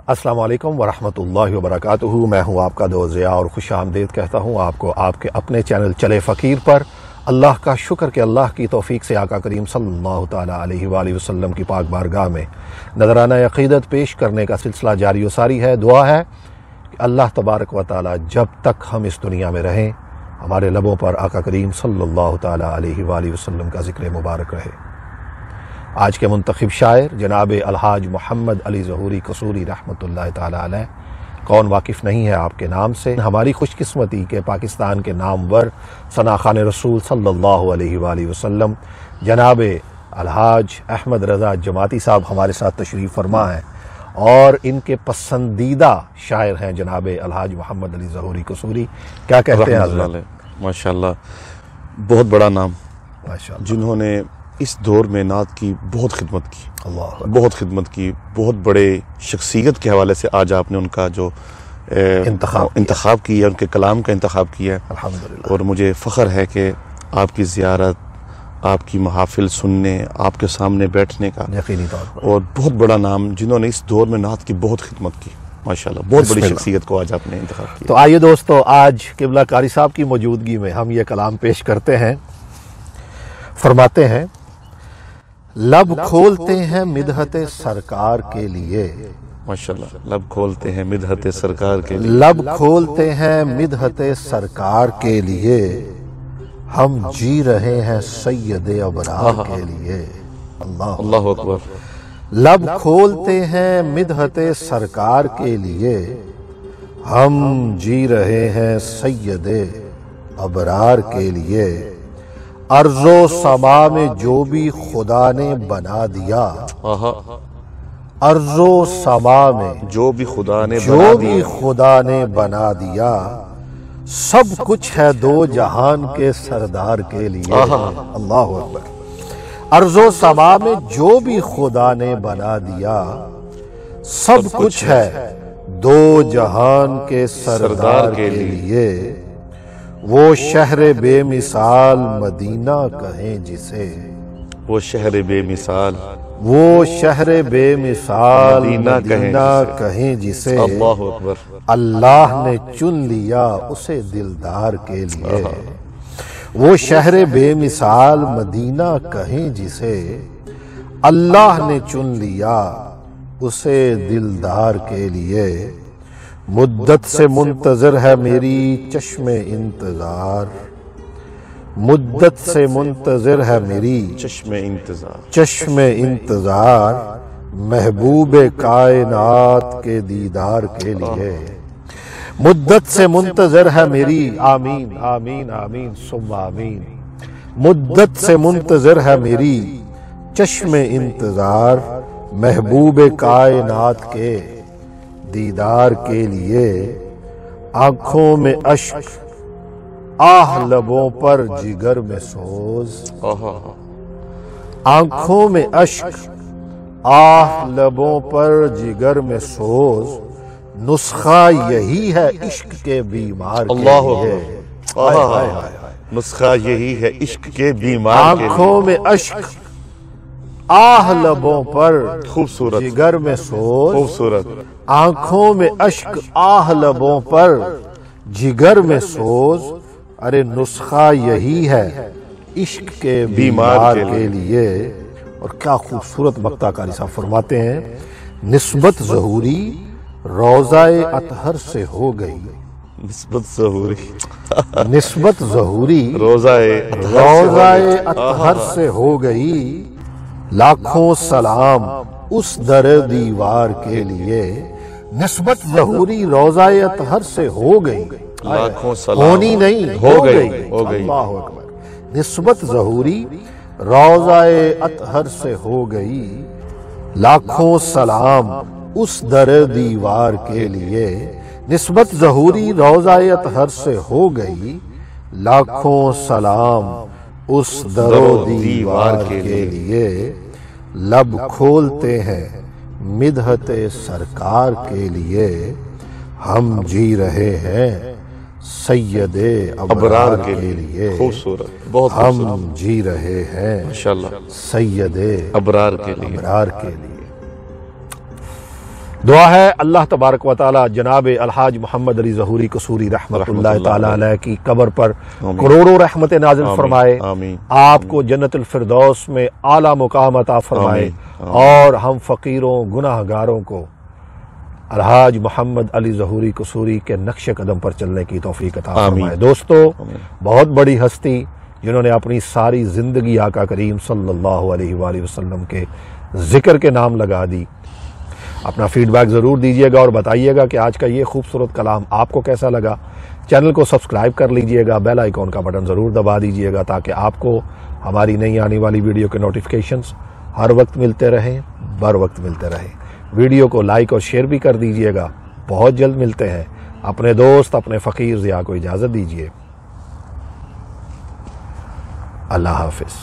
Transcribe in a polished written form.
السلام علیکم ورحمۃ اللہ وبرکاتہ۔ میں ہوں آپ کا دوست ضیاء اور خوش آمدید کہتا ہوں آپ کو آپ کے اپنے چینل چلے فقیر پر۔ اللہ کا شکر کہ اللہ کی توفیق سے آقا کریم صلی اللہ تعالیٰ علیہ وآلہ وسلم کی پاک بارگاہ میں نذرانہ عقیدت پیش کرنے کا سلسلہ جاری و ساری ہے۔ دعا ہے کہ اللہ تبارک و تعالیٰ جب تک ہم اس دنیا میں رہیں ہمارے لبوں پر آقا کریم صلی اللہ تعالیٰ علیہ وآلہ وسلم کا ذکر مبارک رہے۔ آج کے منتخب شاعر جناب الحاج محمد علی ظہوری قصوری رحمۃ اللہ تعالیٰ علیہ، کون واقف نہیں ہے آپ کے نام سے۔ ہماری خوش قسمتی کہ پاکستان کے نامور ثنا خوان رسول صلی اللہ علیہ وآلہ وسلم جناب الحاج احمد رضا جماعتی صاحب ہمارے ساتھ تشریف فرما ہیں، اور ان کے پسندیدہ شاعر ہیں جناب الحاج محمد علی ظہوری قصوری۔ کیا کہتے ہیں حضرت؟ ماشاءاللہ، بہت بڑا نام، ماشاءاللہ، جنہوں نے اس دور میں نعت کی بہت خدمت کی، اللہ بہت خدمت کی، بہت بڑے شخصیت کے حوالے سے آج آپ نے ان کا جو انتخاب کیا، ان کے کلام کا انتخاب کیا ہے، الحمدللہ۔ اور مجھے فخر ہے کہ آپ کی زیارت، آپ کی محافل سننے، آپ کے سامنے بیٹھنے کا، یقینی طور پر، اور بہت بڑا نام جنہوں نے اس دور میں نعت کی بہت خدمت کی، ماشاءاللہ بہت بڑی شخصیت کو آج آپ نے انتخاب کیا۔ تو آئیے دوستو، آج قبلہ قاری صاحب کی موجودگی میں ہم یہ کلام پیش کرتے ہیں۔ فرماتے ہیں، لب کھولتے ہیں مدحت سرکار کے لیے، ماشاءاللہ، لب کھولتے ہیں مدحت سرکار کے لیے، لب کھولتے ہیں مدحت سرکار کے لیے، ہم جی رہے ہیں سید ابرار کے لیے۔ اللہ اللہ اکبر۔ لب کھولتے ہیں مدحت سرکار کے لیے، ہم جی رہے ہیں سید ابرار کے لیے، ارض و سما میں جو بھی خدا نے بنا دیا، ارض و سما میں جو بھی خدا نے جو بھی خدا نے بنا دیا، سب کچھ ہے دو جہان کے سردار کے لیے۔ اللہ اکبر۔ ارض و سما میں جو بھی خدا نے بنا دیا، سب کچھ ہے دو جہان کے سردار کے لیے، وہ شہر بے مثال مدینہ کہیں جسے، وہ شہر بے مثال، وہ شہر بے مثال مدینہ کہیں جسے، اللہ اکبر، اللہ نے چن لیا اسے دلدار کے لیے۔ وہ شہر بے مثال مدینہ کہیں جسے، اللہ نے چن لیا اسے دلدار کے لیے، مدت سے منتظر ہے میری چشم انتظار، مدت سے منتظر ہے میری چشم انتظار، چشم انتظار، محبوب کائنات کے دیدار کے لیے۔ مدت سے منتظر ہے میری، آمین آمین آمین ثم آمین، مدت سے منتظر ہے میری چشم انتظار، محبوب کائنات کے دیدار کے لیے، آنکھوں میں اشک آہ لبوں پر جگر میں سوز، آنکھوں میں اشک آہ لبوں پر جگر میں سوز، نسخہ یہی ہے عشق کے بیمار کے لیے۔ نسخہ یہی ہے عشق کے بیمار کے لیے، آنکھوں میں اشک آہ لبوں پر خوبصورت، جگر میں سوز، خوبصورت، آنکھوں میں اشک آہ لبوں پر جگر میں سوز، ارے نسخہ یہی ہے عشق کے بیمار کے لیے۔ اور کیا خوبصورت مقطع قاری صاحب فرماتے ہیں، نسبت ظہوری روضہ اطہر سے ہو گئی، نسبت ظہوری، نسبت ظہوری روضہ اطہر سے ہو گئی، لاکھوں سلام اس در دیوار کے لیے۔ نسبت ظہوری روضہ اطہر سے ہو گئی، لاکھوں سلام، ہونی نہیں، ہو گئی، اللہ اکبر۔ نسبت ظہوری روضہ اطہر سے ہو گئی، لاکھوں سلام اس در دیوار کے لیے۔ نسبت ظہوری روضہ اطہر سے ہو گئی، لاکھوں سلام اس در دیوار کے لیے، لب کھولتے ہیں مدحت سرکار کے لیے، ہم جی رہے ہیں سید ابرار کے لیے، خوبصورت، بہت ہم جی رہے ہیں ماشاءاللہ سید ابرار کے لیے، ابرار کے لیے۔ دعا ہے اللہ تبارک و تعالی جناب الحاج محمد علی ظہوری قصوری رحمت اللہ تعالی علیہ کی قبر پر کروڑوں رحمت نازل فرمائے، آپ کو جنت الفردوس میں اعلیٰ مقام عطا فرمائے، اور ہم فقیروں گناہ گاروں کو الحاج محمد علی ظہوری قصوری کے نقش قدم پر چلنے کی توفیق عطا فرمائے۔ دوستو، بہت بڑی ہستی جنہوں نے اپنی ساری زندگی آقا کریم صلی اللہ علیہ وآلہ وسلم کے ذکر کے نام لگا دی۔ اپنا فیڈ بیک ضرور دیجیے گا اور بتائیے گا کہ آج کا یہ خوبصورت کلام آپ کو کیسا لگا۔ چینل کو سبسکرائب کر لیجیے گا، بیل آئیکن کا بٹن ضرور دبا دیجیے گا تاکہ آپ کو ہماری نئی آنے والی ویڈیو کے نوٹیفیکیشنز ہر وقت ملتے رہیں، بر وقت ملتے رہیں۔ ویڈیو کو لائک اور شیئر بھی کر دیجیے گا۔ بہت جلد ملتے ہیں۔ اپنے دوست اپنے فقیر ضیاء کو اجازت دیجیے۔ اللہ حافظ۔